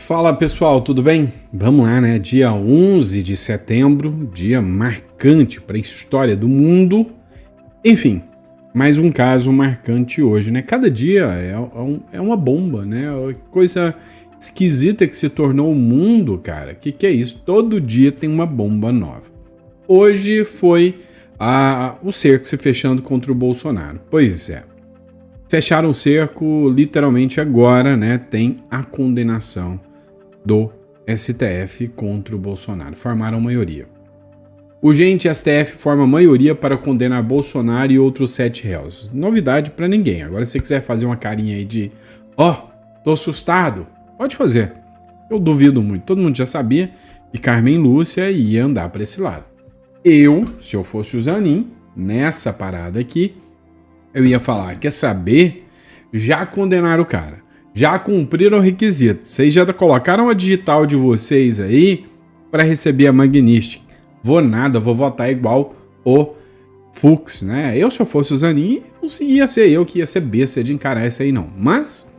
Fala pessoal, tudo bem? Vamos lá, né? Dia 11 de setembro, dia marcante para a história do mundo. Enfim, mais um caso marcante hoje, né? Cada dia é uma bomba, né? Coisa esquisita que se tornou o mundo, cara. Que é isso? Todo dia tem uma bomba nova. Hoje foi o cerco se fechando contra o Bolsonaro. Pois é. Fecharam o cerco literalmente agora, né? Tem a condenação do STF contra o Bolsonaro. Formaram maioria. Urgente, STF forma maioria para condenar Bolsonaro e outros 7 réus. Novidade para ninguém. Agora, se você quiser fazer uma carinha aí de tô assustado, pode fazer. Eu duvido muito. Todo mundo já sabia que Carmen Lúcia ia andar para esse lado. Se eu fosse o Zanin, nessa parada aqui, eu ia falar, quer saber? Já condenaram o cara. Já cumpriram o requisito. Vocês já colocaram a digital de vocês aí para receber a Magnística. Vou votar igual o Fux, né? Se eu fosse o Zanin, não ia ser eu que ia ser besta de encarar essa aí não. Mas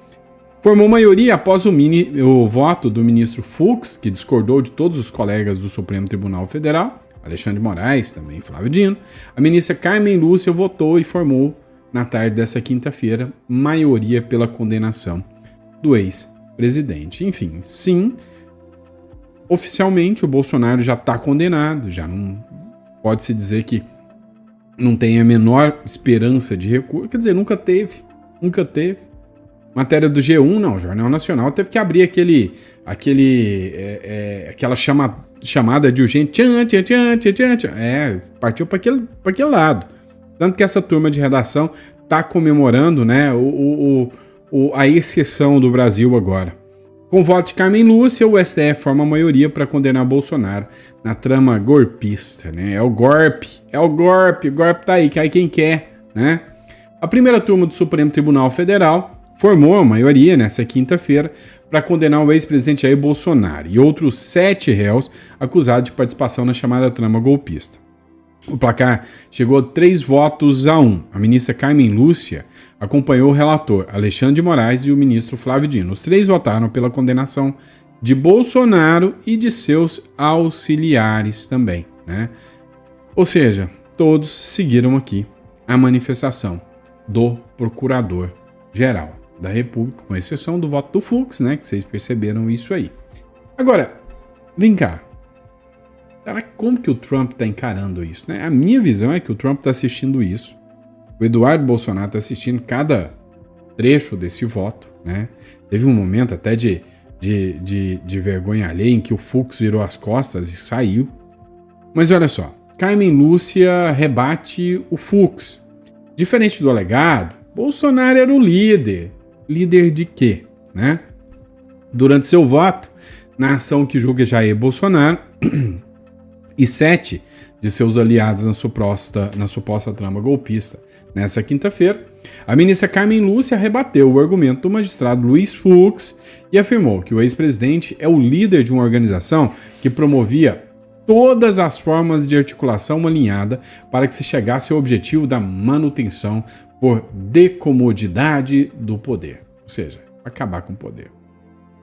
formou maioria após o voto do ministro Fux, que discordou de todos os colegas do Supremo Tribunal Federal, Alexandre de Moraes, também Flávio Dino. A ministra Carmen Lúcia votou e formou, na tarde dessa quinta-feira, maioria pela condenação do ex-presidente. Enfim, sim, oficialmente o Bolsonaro já está condenado, já não pode-se dizer que não tem a menor esperança de recurso, quer dizer, nunca teve. Matéria do G1, não, o Jornal Nacional teve que abrir aquela chamada de urgente, partiu para aquele lado. Tanto que essa turma de redação está comemorando, né, a exceção do Brasil agora. Com voto de Carmen Lúcia, o STF forma a maioria para condenar Bolsonaro na trama golpista, né? O golpe tá aí, cai quem quer, né? A primeira turma do Supremo Tribunal Federal formou a maioria nessa quinta-feira para condenar o ex-presidente Jair Bolsonaro e outros 7 réus acusados de participação na chamada trama golpista. O placar chegou a 3-1. A ministra Carmen Lúcia acompanhou o relator Alexandre de Moraes e o ministro Flávio Dino. Os 3 votaram pela condenação de Bolsonaro e de seus auxiliares também, né? Ou seja, todos seguiram aqui a manifestação do Procurador-Geral da República, com exceção do voto do Fux, né? Que vocês perceberam isso aí. Agora, vem cá. Como que o Trump está encarando isso, né? A minha visão é que o Trump está assistindo isso. O Eduardo Bolsonaro está assistindo cada trecho desse voto, né? Teve um momento até de vergonha alheia em que o Fux virou as costas e saiu. Mas olha só, Carmen Lúcia rebate o Fux. Diferente do alegado, Bolsonaro era o líder. Líder de quê, né? Durante seu voto, na ação que julga Jair Bolsonaro e 7 de seus aliados na suposta trama golpista. Nessa quinta-feira, a ministra Carmen Lúcia rebateu o argumento do magistrado Luiz Fux e afirmou que o ex-presidente é o líder de uma organização que promovia todas as formas de articulação alinhada para que se chegasse ao objetivo da manutenção por decomodidade do poder, ou seja, acabar com o poder.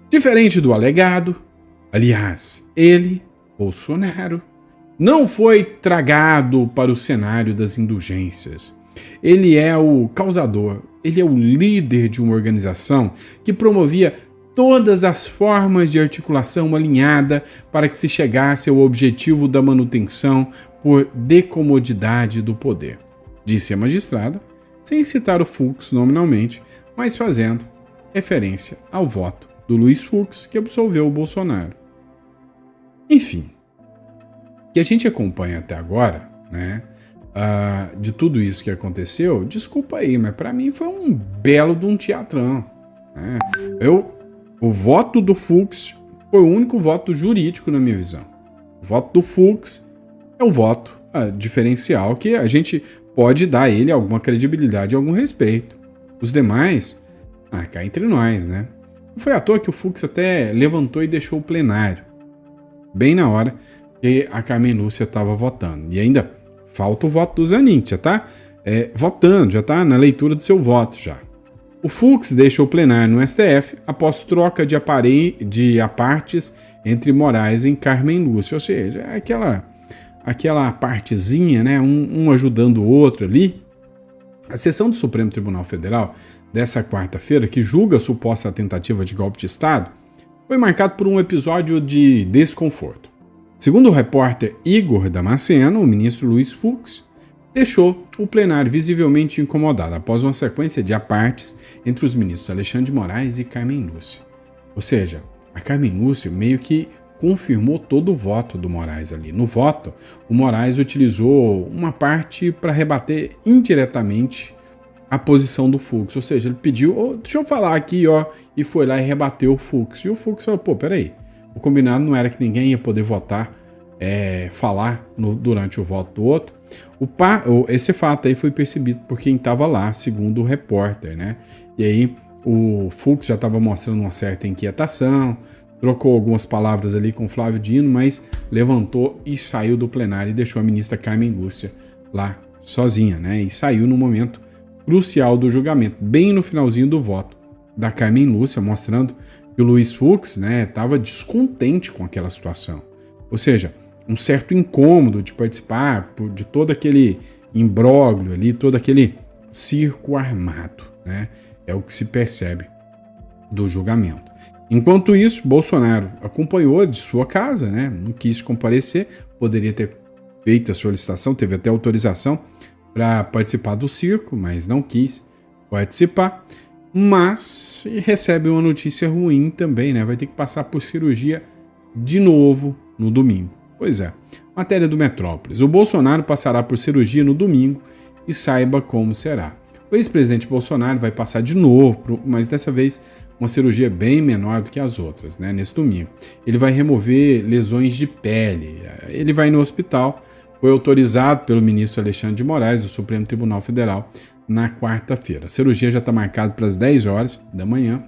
Diferente do alegado, aliás, ele, Bolsonaro, não foi tragado para o cenário das indulgências. Ele é o causador, ele é o líder de uma organização que promovia todas as formas de articulação alinhada para que se chegasse ao objetivo da manutenção por decomodidade do poder, disse a magistrada, sem citar o Fux nominalmente, mas fazendo referência ao voto do Luiz Fux, que absolveu o Bolsonaro. Enfim, que a gente acompanha até agora, né, de tudo isso que aconteceu, desculpa aí, mas para mim foi um belo de um teatrão, né? O voto do Fux foi o único voto jurídico na minha visão. O voto do Fux é o voto diferencial que a gente pode dar a ele alguma credibilidade e algum respeito. Os demais, cá entre nós, né? Não foi à toa que o Fux até levantou e deixou o plenário, bem na hora que a Carmen Lúcia estava votando. E ainda falta o voto do Zanin, já está votando, já está na leitura do seu voto já. O Fux deixa o plenário no STF após troca de apartes entre Moraes e Carmen Lúcia, ou seja, aquela partezinha, né, um ajudando o outro ali. A sessão do Supremo Tribunal Federal dessa quarta-feira, que julga a suposta tentativa de golpe de Estado, foi marcado por um episódio de desconforto. Segundo o repórter Igor Damasceno, o ministro Luiz Fux deixou o plenário visivelmente incomodado após uma sequência de apartes entre os ministros Alexandre de Moraes e Carmen Lúcia. Ou seja, a Carmen Lúcia meio que confirmou todo o voto do Moraes ali. No voto, o Moraes utilizou uma parte para rebater indiretamente a posição do Fux, ou seja, ele pediu, deixa eu falar aqui, e foi lá e rebateu o Fux. E o Fux falou, peraí, o combinado não era que ninguém ia poder votar, falar durante o voto do outro. Esse fato aí foi percebido por quem estava lá, segundo o repórter, né? E aí o Fux já estava mostrando uma certa inquietação, trocou algumas palavras ali com o Flávio Dino, mas levantou e saiu do plenário e deixou a ministra Carmen Lúcia lá sozinha, né? E saiu no momento crucial do julgamento, bem no finalzinho do voto da Carmen Lúcia, mostrando que o Luiz Fux, né, estava descontente com aquela situação. Ou seja, um certo incômodo de participar de todo aquele imbróglio ali, todo aquele circo armado, né? É o que se percebe do julgamento. Enquanto isso, Bolsonaro acompanhou de sua casa, né? Não quis comparecer, poderia ter feito a solicitação, teve até autorização para participar do circo, mas não quis participar. Mas recebe uma notícia ruim também, né? Vai ter que passar por cirurgia de novo no domingo. Pois é, matéria do Metrópolis. O Bolsonaro passará por cirurgia no domingo e saiba como será. O ex-presidente Bolsonaro vai passar de novo, mas dessa vez uma cirurgia bem menor do que as outras, né? Nesse domingo. Ele vai remover lesões de pele. Ele vai no hospital. Foi autorizado pelo ministro Alexandre de Moraes, do Supremo Tribunal Federal, na quarta-feira. A cirurgia já está marcada para as 10 horas da manhã,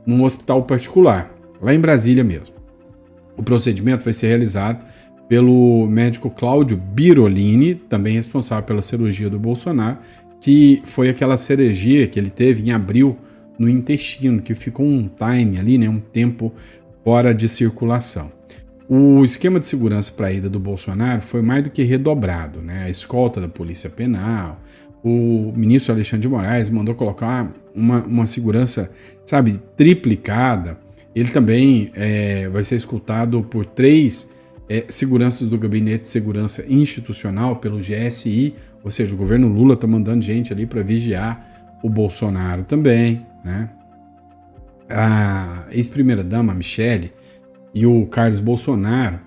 num hospital particular, lá em Brasília mesmo. O procedimento vai ser realizado pelo médico Cláudio Birolini, também responsável pela cirurgia do Bolsonaro, que foi aquela cirurgia que ele teve em abril no intestino, que ficou um time ali, né, um tempo fora de circulação. O esquema de segurança para a ida do Bolsonaro foi mais do que redobrado, né? A escolta da Polícia Penal, o ministro Alexandre de Moraes mandou colocar uma segurança, sabe, triplicada. Ele também vai ser escutado por 3 seguranças do Gabinete de Segurança Institucional, pelo GSI, ou seja, o governo Lula está mandando gente ali para vigiar o Bolsonaro também, né? A ex-primeira-dama, Michele, e o Carlos Bolsonaro,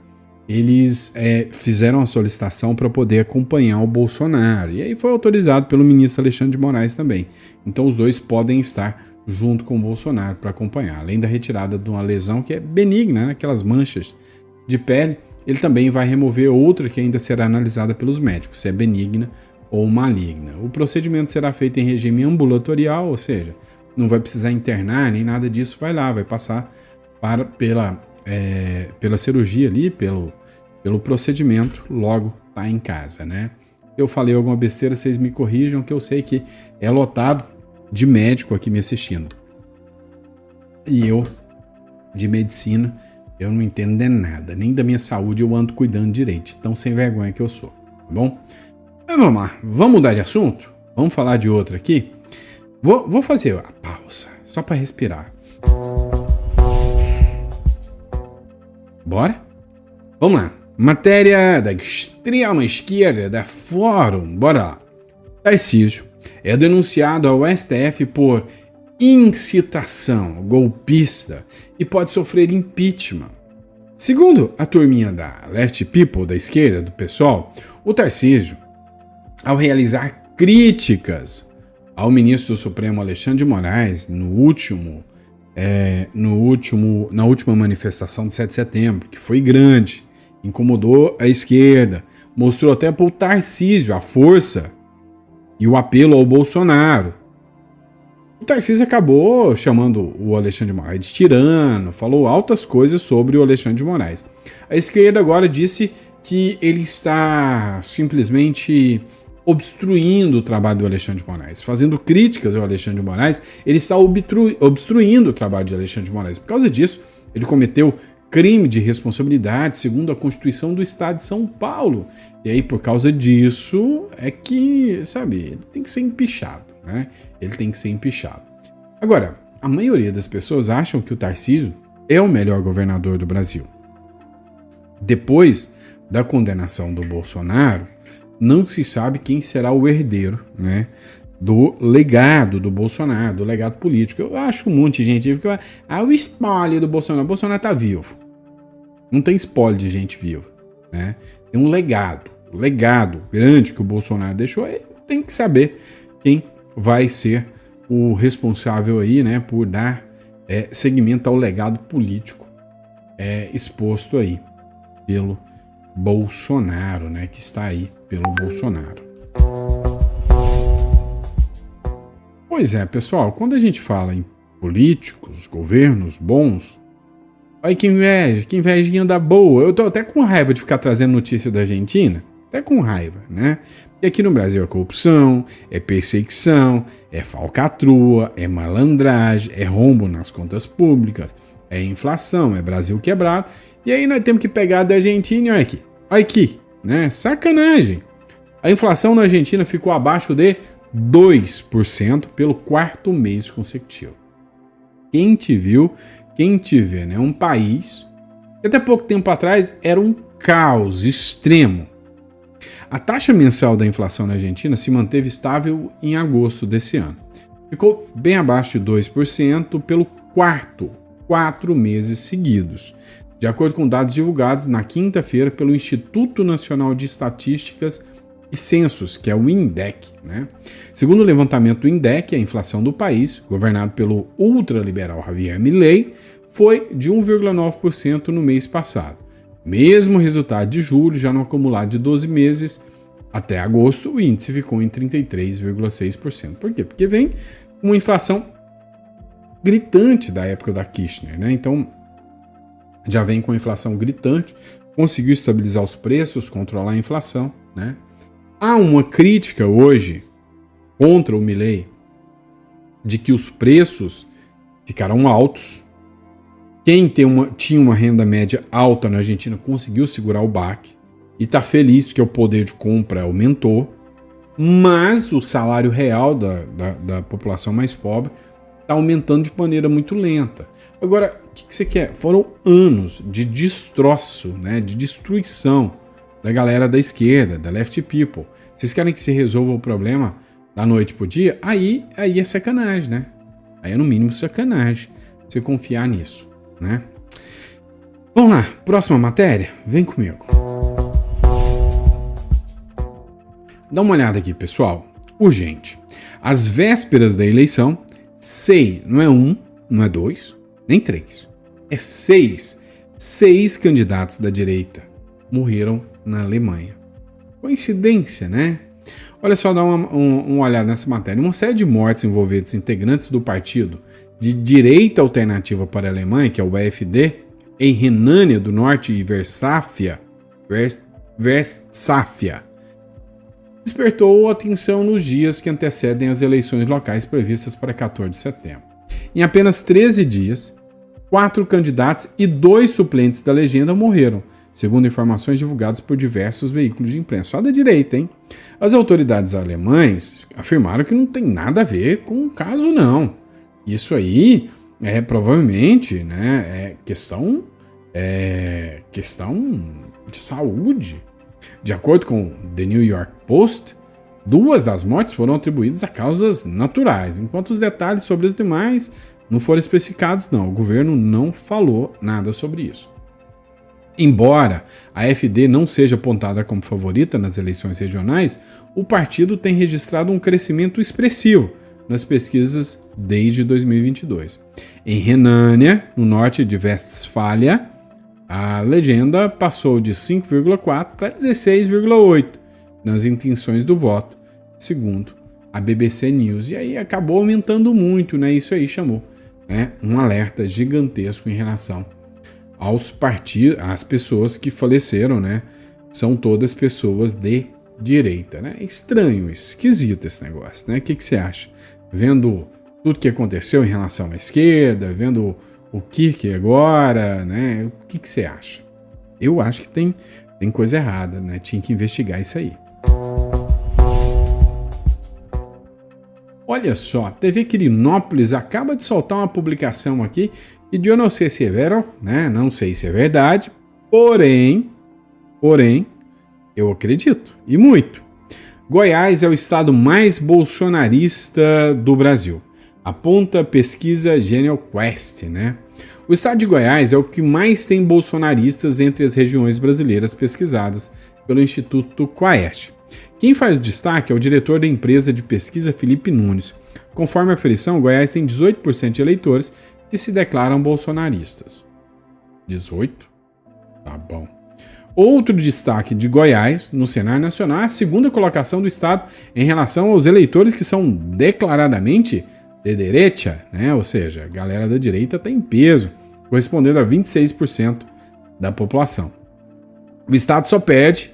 eles fizeram a solicitação para poder acompanhar o Bolsonaro. E aí foi autorizado pelo ministro Alexandre de Moraes também. Então os dois podem estar junto com o Bolsonaro para acompanhar. Além da retirada de uma lesão que é benigna, né? Aquelas manchas de pele, ele também vai remover outra que ainda será analisada pelos médicos, se é benigna ou maligna. O procedimento será feito em regime ambulatorial, ou seja, não vai precisar internar nem nada disso, vai lá, vai passar pela cirurgia ali, pelo procedimento, logo tá em casa, né? Eu falei alguma besteira, vocês me corrijam, que eu sei que é lotado de médico aqui me assistindo. E eu, de medicina, eu não entendo de nada, nem da minha saúde eu ando cuidando direito, tão sem vergonha que eu sou, tá bom? Mas vamos lá, vamos mudar de assunto? Vamos falar de outro aqui? Vou fazer a pausa, só para respirar. Bora? Vamos lá. Matéria da extrema esquerda da Fórum. Bora lá. Tarcísio é denunciado ao STF por incitação golpista e pode sofrer impeachment. Segundo a turminha da Left People, da esquerda, do PSOL, o Tarcísio, ao realizar críticas ao ministro do Supremo Alexandre de Moraes na última manifestação de 7 de setembro, que foi grande, incomodou a esquerda, mostrou até para o Tarcísio a força e o apelo ao Bolsonaro. O Tarcísio acabou chamando o Alexandre de Moraes de tirano, falou altas coisas sobre o Alexandre de Moraes. A esquerda agora disse que ele está simplesmente obstruindo o trabalho do Alexandre de Moraes, fazendo críticas ao Alexandre de Moraes. Ele está obstruindo o trabalho de Alexandre de Moraes. Por causa disso, ele cometeu crime de responsabilidade segundo a Constituição do Estado de São Paulo. E aí, por causa disso, é que, sabe, ele tem que ser empichado, né? Ele tem que ser empichado. Agora, a maioria das pessoas acham que o Tarcísio é o melhor governador do Brasil. Depois da condenação do Bolsonaro, não se sabe quem será o herdeiro, né, do legado do Bolsonaro, do legado político. Eu acho que um monte de gente fica, o spoiler do Bolsonaro. O Bolsonaro tá vivo. Não tem spoiler de gente viva, né? Tem um legado. O legado grande que o Bolsonaro deixou, tem que saber quem vai ser o responsável aí, né, por dar seguimento ao legado político exposto aí pelo Bolsonaro, né, que está aí pelo Bolsonaro. Pois é, pessoal, quando a gente fala em políticos, governos bons, olha que invejinha da boa. Eu tô até com raiva de ficar trazendo notícia da Argentina, até com raiva, né? E aqui no Brasil é corrupção, é perseguição, é falcatrua, é malandragem, é rombo nas contas públicas, é inflação, é Brasil quebrado. E aí nós temos que pegar da Argentina e olha aqui, né? Sacanagem. A inflação na Argentina ficou abaixo de 2% pelo quarto mês consecutivo. Quem te viu, quem te vê, né? Um país que até pouco tempo atrás era um caos extremo. A taxa mensal da inflação na Argentina se manteve estável em agosto desse ano. Ficou bem abaixo de 2% pelo 4 meses seguidos, de acordo com dados divulgados na quinta-feira pelo Instituto Nacional de Estatísticas e Censos, que é o INDEC, né? Segundo o levantamento do INDEC, a inflação do país, governado pelo ultraliberal Javier Milei, foi de 1,9% no mês passado. Mesmo resultado de julho, já no acumulado de 12 meses, até agosto, o índice ficou em 33,6%. Por quê? Porque vem uma inflação gritante da época da Kirchner, né? Então, já vem com a inflação gritante, conseguiu estabilizar os preços, controlar a inflação, né? Há uma crítica hoje contra o Milei de que os preços ficaram altos. Quem tinha uma renda média alta na Argentina conseguiu segurar o baque e está feliz que o poder de compra aumentou, mas o salário real da população mais pobre está aumentando de maneira muito lenta. Agora, o que você quer? Foram anos de destroço, né, de destruição da galera da esquerda, da left people. Vocês querem que se resolva o problema da noite pro dia? Aí é sacanagem, né? Aí é no mínimo sacanagem você confiar nisso, né? Vamos lá, próxima matéria? Vem comigo. Dá uma olhada aqui, pessoal. Urgente. Às vésperas da eleição, não é 1, não é 2, nem 3. É 6 candidatos da direita morreram na Alemanha. Coincidência, né? Olha só, dá uma olhada nessa matéria. Uma série de mortes envolvendo integrantes do partido de Direita Alternativa para a Alemanha, que é o AfD, em Renânia do Norte e Westfália, despertou atenção nos dias que antecedem as eleições locais previstas para 14 de setembro. Em apenas 13 dias, 4 candidatos e 2 suplentes da legenda morreram, segundo informações divulgadas por diversos veículos de imprensa. Só da direita, hein? As autoridades alemães afirmaram que não tem nada a ver com o caso, não. Isso aí provavelmente, né, questão de saúde. De acordo com The New York Post, 2 das mortes foram atribuídas a causas naturais, enquanto os detalhes sobre as demais não foram especificados, não. O governo não falou nada sobre isso. Embora a AfD não seja apontada como favorita nas eleições regionais, o partido tem registrado um crescimento expressivo nas pesquisas desde 2022. Em Renânia, no norte de Westfália, a legenda passou de 5,4 para 16,8 nas intenções do voto, segundo a BBC News. E aí acabou aumentando muito, né? Isso aí chamou, né, um alerta gigantesco em relação às pessoas que faleceram, né? São todas pessoas de direita, né? Estranho, esquisito esse negócio, né? O que você acha? Vendo tudo que aconteceu em relação à esquerda, vendo o Kirk agora, né? O que você acha? Eu acho que tem coisa errada, né? Tinha que investigar isso aí. Olha só, TV Quirinópolis acaba de soltar uma publicação aqui que eu não sei se é verdade, né? Não sei se é verdade, porém, eu acredito, e muito. Goiás é o estado mais bolsonarista do Brasil. Aponta a pesquisa Genial Quest, né? O estado de Goiás é o que mais tem bolsonaristas entre as regiões brasileiras pesquisadas pelo Instituto Quaest. Quem faz o destaque é o diretor da empresa de pesquisa Felipe Nunes. Conforme a aferição, Goiás tem 18% de eleitores que se declaram bolsonaristas. 18? Tá bom. Outro destaque de Goiás no cenário nacional é a segunda colocação do estado em relação aos eleitores que são declaradamente de direita, né? Ou seja, a galera da direita está em peso, correspondendo a 26% da população. O estado só perde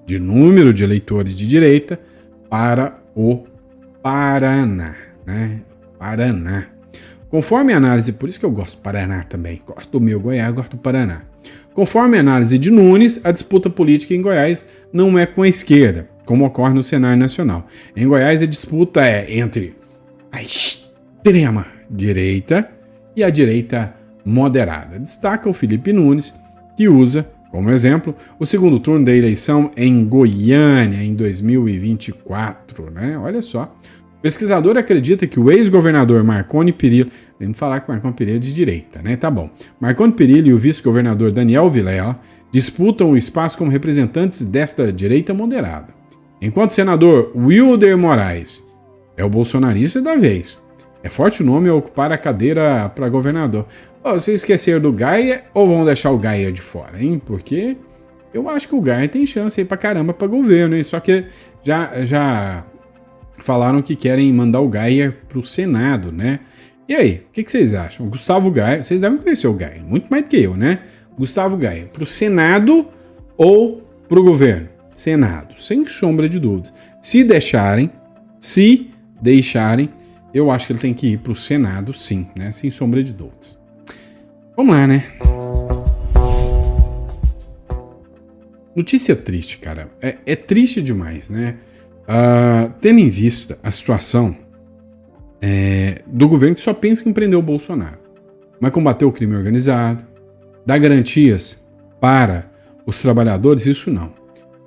de número de eleitores de direita para o Paraná, né? Paraná. Conforme a análise, por isso que eu gosto do Paraná também, gosto do meu Goiás, gosto do Paraná. Conforme a análise de Nunes, a disputa política em Goiás não é com a esquerda, como ocorre no cenário nacional. Em Goiás, a disputa é entre a extrema direita e a direita moderada. Destaca o Felipe Nunes, que usa, como exemplo, o segundo turno da eleição em Goiânia em 2024, né? Olha só. O pesquisador acredita que o ex-governador Marconi Perillo, vamos falar que Marconi Perillo é de direita, né? Tá bom. Marconi Perillo e o vice-governador Daniel Vilela disputam o espaço como representantes desta direita moderada. Enquanto o senador Wilder Moraes é o bolsonarista da vez. É forte o nome a ocupar a cadeira para governador. Oh, vocês esqueceram do Gaia ou vão deixar o Gaia de fora, hein? Porque eu acho que o Gaia tem chance aí pra caramba pra governo, hein? Só que já falaram que querem mandar o Gaia pro Senado, né? E aí, o que vocês acham? O Gustavo Gaia, vocês devem conhecer o Gaia, muito mais do que eu, né? Gustavo Gaia, pro Senado ou pro governo? Senado, sem sombra de dúvida. Se deixarem, eu acho que ele tem que ir pro Senado, sim, né? Sem sombra de dúvidas. Vamos lá, né? Notícia triste, cara. É triste demais, né? Tendo em vista a situação do governo que só pensa em prender o Bolsonaro, mas combater o crime organizado, dar garantias para os trabalhadores, isso não.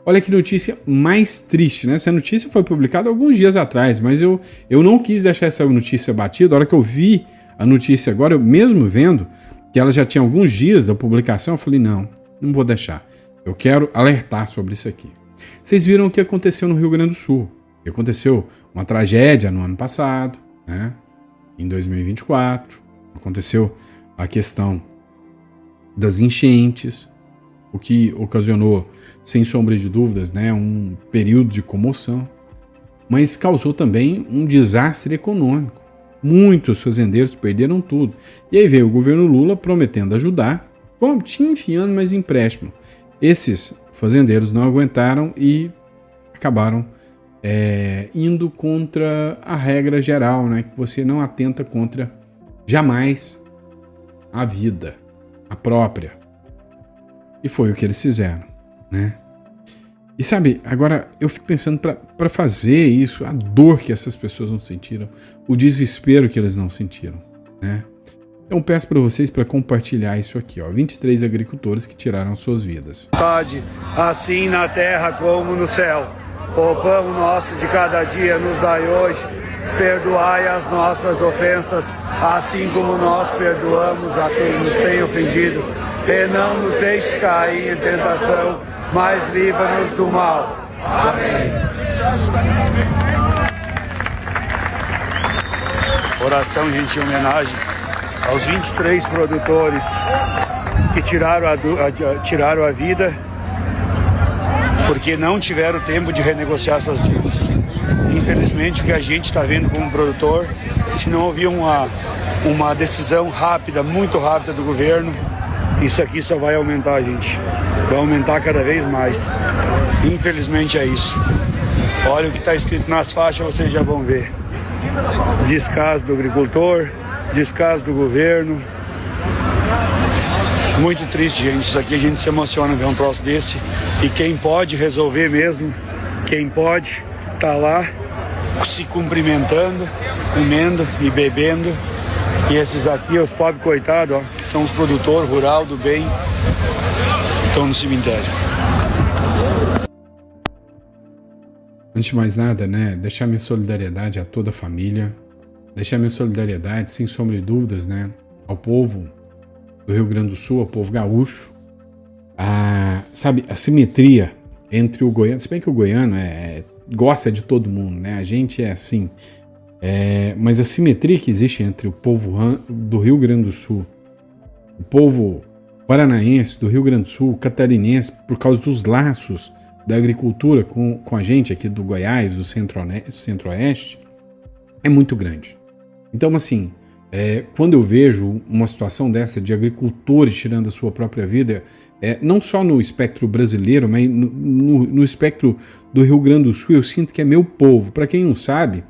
Olha que notícia mais triste, né? Essa notícia foi publicada alguns dias atrás, mas eu não quis deixar essa notícia batida. A hora que eu vi a notícia agora, eu mesmo vendo que ela já tinha alguns dias da publicação, eu falei, não vou deixar. Eu quero alertar sobre isso aqui. Vocês viram o que aconteceu no Rio Grande do Sul. Aconteceu uma tragédia no ano passado, né? Em 2024. Aconteceu a questão das enchentes, o que ocasionou, sem sombra de dúvidas, né, um período de comoção, mas causou também um desastre econômico. Muitos fazendeiros perderam tudo. E aí veio o governo Lula prometendo ajudar, tinha enfiando mais empréstimo. Esses fazendeiros não aguentaram e acabaram indo contra a regra geral, né, que você não atenta contra jamais a vida, a própria. E foi o que eles fizeram, né? E sabe, agora eu fico pensando para fazer isso, a dor que essas pessoas não sentiram, o desespero que eles não sentiram, né? Então peço para vocês para compartilhar isso aqui, ó, 23 agricultores que tiraram suas vidas. Assim na terra como no céu, o pão nosso de cada dia nos dai hoje, perdoai as nossas ofensas, assim como nós perdoamos a quem nos tem ofendido, e não nos deixe cair em tentação, mas livra-nos do mal. Amém. Oração, gente, em homenagem aos 23 produtores que tiraram a vida porque não tiveram tempo de renegociar suas dívidas. Infelizmente, o que a gente está vendo como produtor, se não houver uma decisão rápida, muito rápida do governo, Isso aqui só vai aumentar, gente. Vai aumentar cada vez mais. Infelizmente é isso. Olha o que está escrito nas faixas, vocês já vão ver. Descaso do agricultor, descaso do governo. Muito triste, gente. Isso aqui a gente se emociona ver um troço desse. E quem pode resolver mesmo, quem pode, tá lá se cumprimentando, comendo e bebendo. E esses aqui, os pobres coitados, ó, que são os produtores rurais do bem, estão no cemitério. Antes de mais nada, né, deixar minha solidariedade a toda a família, deixar minha solidariedade, sem sombra de dúvidas, né, ao povo do Rio Grande do Sul, ao povo gaúcho. Sabe, a simetria entre o goiano, se bem que o goiano gosta de todo mundo, né, a gente é assim, mas a simetria que existe entre o povo do Rio Grande do Sul, o povo paranaense, do Rio Grande do Sul, catarinense, por causa dos laços da agricultura com a gente aqui do Goiás, do Centro-Oeste, é muito grande. Então, assim, quando eu vejo uma situação dessa de agricultores tirando a sua própria vida, não só no espectro brasileiro, mas no espectro do Rio Grande do Sul, eu sinto que é meu povo. Para quem não sabe,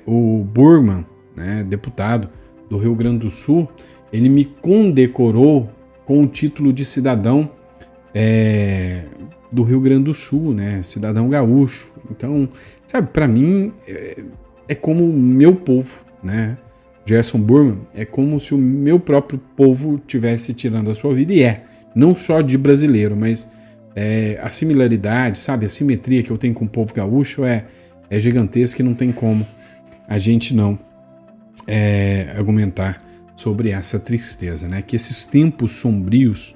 o Burman, né, deputado do Rio Grande do Sul, ele me condecorou com o título de cidadão do Rio Grande do Sul, né, cidadão gaúcho. Então, sabe, para mim é como o meu povo, né? Jason Burman é como se o meu próprio povo tivesse tirando a sua vida, e não só de brasileiro, mas a similaridade, sabe, a simetria que eu tenho com o povo gaúcho é gigantesca, e não tem como a gente não argumentar sobre essa tristeza, né? Que esses tempos sombrios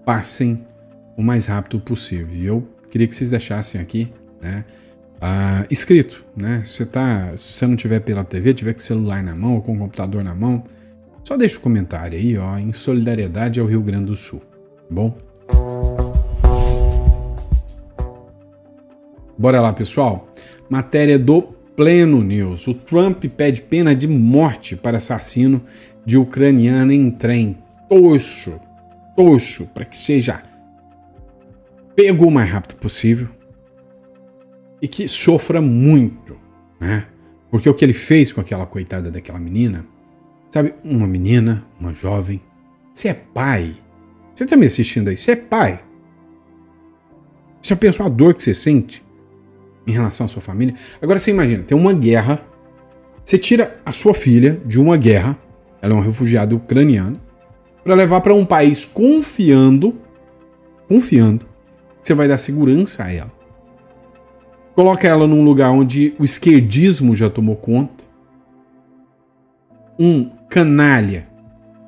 passem o mais rápido possível. E eu queria que vocês deixassem aqui, né, escrito, né? Se você não tiver pela TV, tiver com o celular na mão ou com o computador na mão, só deixa o comentário aí, ó, em solidariedade ao Rio Grande do Sul, tá bom? Bora lá, pessoal. Matéria do Pleno News. O Trump pede pena de morte para assassino de ucraniano em trem. Torço para que seja pego o mais rápido possível e que sofra muito, né? Porque o que ele fez com aquela coitada daquela menina, sabe, uma menina, uma jovem, você é pai, você tá me assistindo aí, você é pai, você já pensou a dor que você sente em relação à sua família? Agora você imagina, tem uma guerra, você tira a sua filha de uma guerra, ela é uma refugiada ucraniana, para levar para um país confiando que você vai dar segurança a ela. Coloca ela num lugar onde o esquerdismo já tomou conta. Um canalha,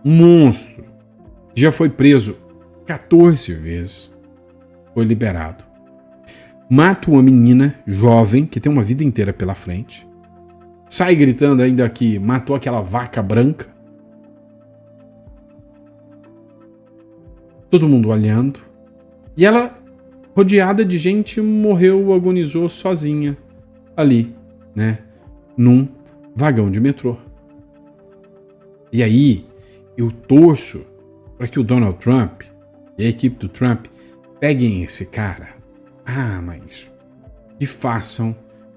um monstro, já foi preso 14 vezes, foi liberado. Mata uma menina jovem, que tem uma vida inteira pela frente. Sai gritando ainda que matou aquela vaca branca. Todo mundo olhando. E ela, rodeada de gente, morreu, agonizou sozinha ali, né? Num vagão de metrô. E aí, eu torço para que o Donald Trump e a equipe do Trump peguem esse cara. Mas e façam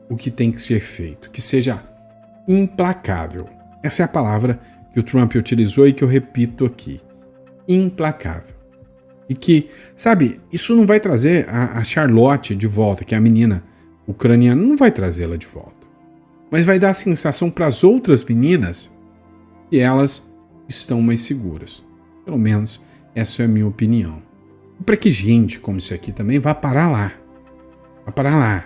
o que tem que ser feito, que seja implacável. Essa é a palavra que o Trump utilizou e que eu repito aqui. Implacável. E que, sabe, isso não vai trazer a Charlotte de volta, que é a menina ucraniana, não vai trazê-la de volta. Mas vai dar a sensação para as outras meninas que elas estão mais seguras. Pelo menos essa é a minha opinião. E para que gente como isso aqui também vá parar lá. Vai parar lá.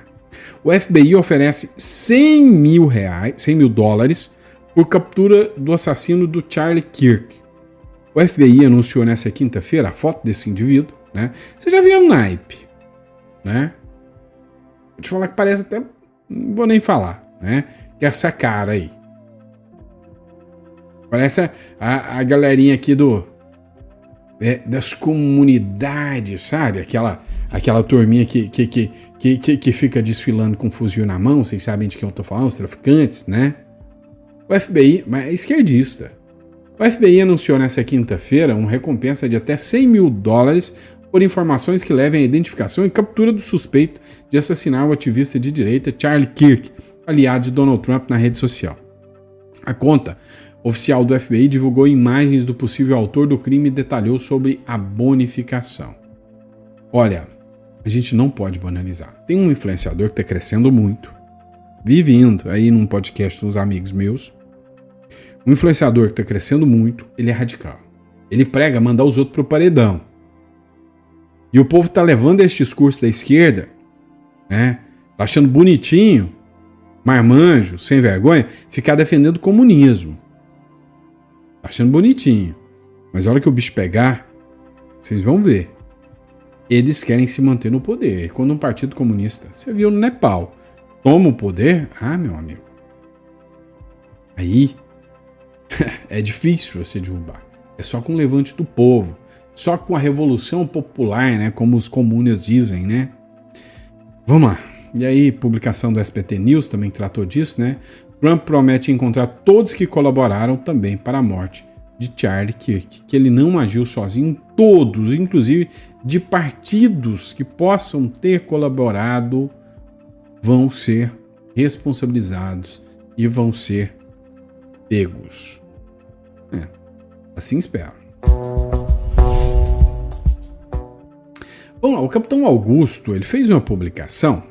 O FBI oferece 100 mil dólares por captura do assassino do Charlie Kirk. O FBI anunciou nessa quinta-feira a foto desse indivíduo, né? Você já viu o naipe, né? Vou te falar que parece até... Não vou nem falar, né? Que essa cara aí. Parece a galerinha aqui das comunidades, sabe? Aquela turminha que fica desfilando com um fuzil na mão, vocês sabem de quem eu tô falando, os traficantes, né? O FBI, mas é esquerdista. O FBI anunciou nesta quinta-feira uma recompensa de até $100 mil por informações que levem à identificação e captura do suspeito de assassinar o ativista de direita Charlie Kirk, aliado de Donald Trump na rede social. A conta oficial do FBI divulgou imagens do possível autor do crime e detalhou sobre a bonificação. Olha, a gente não pode banalizar. Tem um influenciador que está crescendo muito, vive indo aí num podcast dos amigos meus. Um influenciador que está crescendo muito, ele é radical. Ele prega mandar os outros pro paredão. E o povo está levando esse discurso da esquerda, né? Tá achando bonitinho, marmanjo, sem vergonha, ficar defendendo o comunismo. Tá achando bonitinho. Mas a hora que o bicho pegar, vocês vão ver. Eles querem se manter no poder. E quando um partido comunista, você viu no Nepal, toma o poder, meu amigo. Aí é difícil você derrubar. É só com o levante do povo. Só com a revolução popular, né? Como os comunas dizem, né? Vamos lá. E aí, publicação do SBT News também tratou disso, né? Trump promete encontrar todos que colaboraram também para a morte de Charlie Kirk, que ele não agiu sozinho, todos, inclusive de partidos que possam ter colaborado, vão ser responsabilizados e vão ser pegos. Assim espero. Vamos lá, o Capitão Augusto, ele fez uma publicação.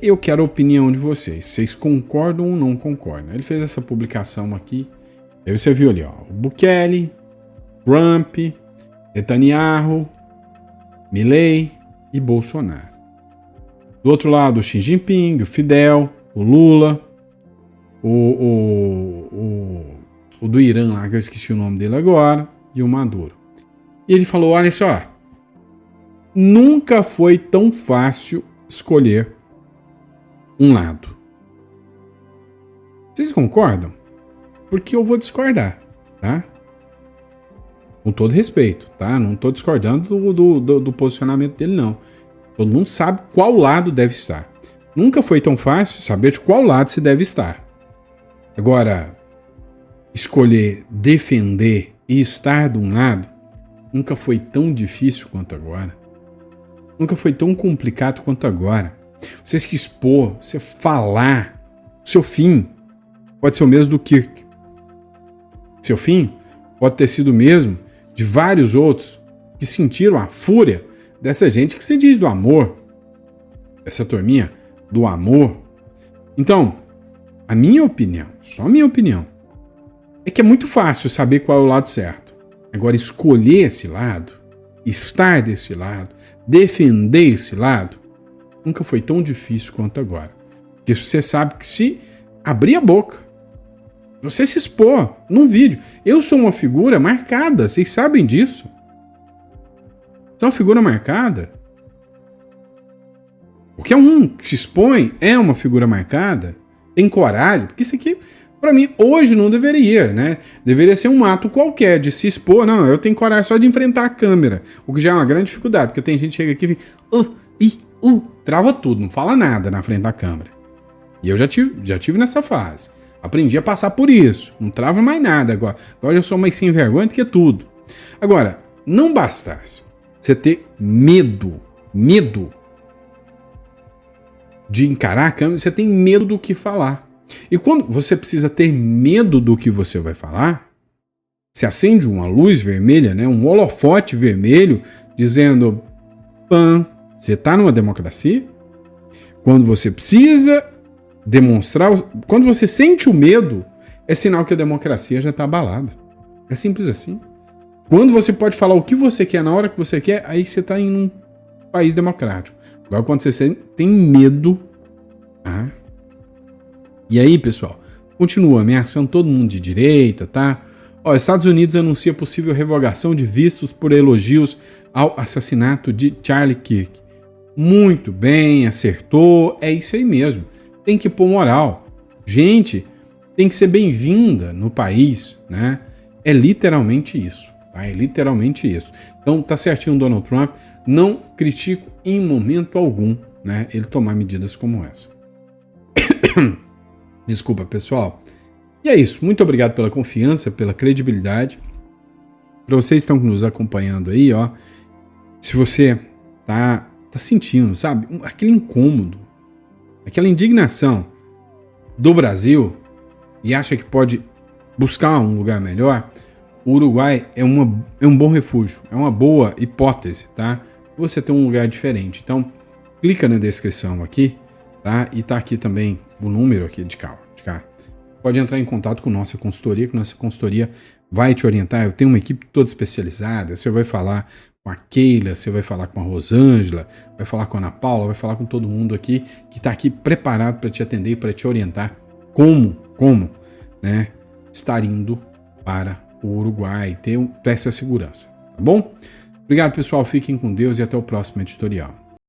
Eu quero a opinião de vocês. Vocês concordam ou não concordam? Ele fez essa publicação aqui. Aí você viu ali, ó, o Bukele, Trump, Netanyahu, Milley e Bolsonaro. Do outro lado, o Xi Jinping, o Fidel, o Lula, o do Irã lá, que eu esqueci o nome dele agora, e o Maduro. E ele falou, olha só, nunca foi tão fácil escolher um lado. Vocês concordam? Porque eu vou discordar, tá? Com todo respeito, tá? Não tô discordando do posicionamento dele, não. Todo mundo sabe qual lado deve estar. Nunca foi tão fácil saber de qual lado se deve estar. Agora, escolher defender e estar de um lado nunca foi tão difícil quanto agora. Nunca foi tão complicado quanto agora. Você se expor, você falar, seu fim pode ser o mesmo do Kirk. Seu fim pode ter sido o mesmo de vários outros que sentiram a fúria dessa gente que se diz do amor. Essa turminha do amor. Então, a minha opinião, só a minha opinião, é que é muito fácil saber qual é o lado certo. Agora, escolher esse lado, estar desse lado, defender esse lado, nunca foi tão difícil quanto agora. Porque você sabe que se abrir a boca, você se expor num vídeo. Eu sou uma figura marcada, vocês sabem disso. Sou uma figura marcada. Qualquer um que se expõe é uma figura marcada, tem coragem, porque isso aqui, pra mim, hoje não deveria, né? Deveria ser um ato qualquer de se expor. Não, eu tenho coragem só de enfrentar a câmera, o que já é uma grande dificuldade, porque tem gente que chega aqui e fica, trava tudo, não fala nada na frente da câmera. E eu já tive nessa fase. Aprendi a passar por isso. Não trava mais nada agora. Agora eu sou mais sem vergonha do que tudo. Agora, não bastasse você ter medo de encarar a câmera, você tem medo do que falar. E quando você precisa ter medo do que você vai falar, se acende uma luz vermelha, né, um holofote vermelho, dizendo, você está numa democracia? Quando você precisa demonstrar, quando você sente o medo, é sinal que a democracia já está abalada. É simples assim. Quando você pode falar o que você quer na hora que você quer, aí você está em um país democrático. Agora, quando você tem medo... E aí, pessoal, continua ameaçando todo mundo de direita, tá? Estados Unidos anuncia possível revogação de vistos por elogios ao assassinato de Charlie Kirk. Muito bem, acertou, é isso aí mesmo. Tem que pôr moral. Gente, tem que ser bem-vinda no país, né? É literalmente isso, tá? É literalmente isso. Então, tá certinho o Donald Trump. Não critico em momento algum, né, ele tomar medidas como essa. Desculpa, pessoal. E é isso. Muito obrigado pela confiança, pela credibilidade. Para vocês que estão nos acompanhando aí, ó, se você tá sentindo, sabe, aquele incômodo, aquela indignação do Brasil e acha que pode buscar um lugar melhor, o Uruguai é um bom refúgio, é uma boa hipótese, tá? Você tem um lugar diferente. Então, clica na descrição aqui, tá? E tá aqui também o número aqui de cá. Pode entrar em contato com nossa consultoria, que nossa consultoria vai te orientar. Eu tenho uma equipe toda especializada. Você vai falar com a Keila, você vai falar com a Rosângela, vai falar com a Ana Paula, vai falar com todo mundo aqui que está aqui preparado para te atender e para te orientar como, né, estar indo para o Uruguai, ter essa segurança, tá bom? Obrigado, pessoal. Fiquem com Deus e até o próximo editorial.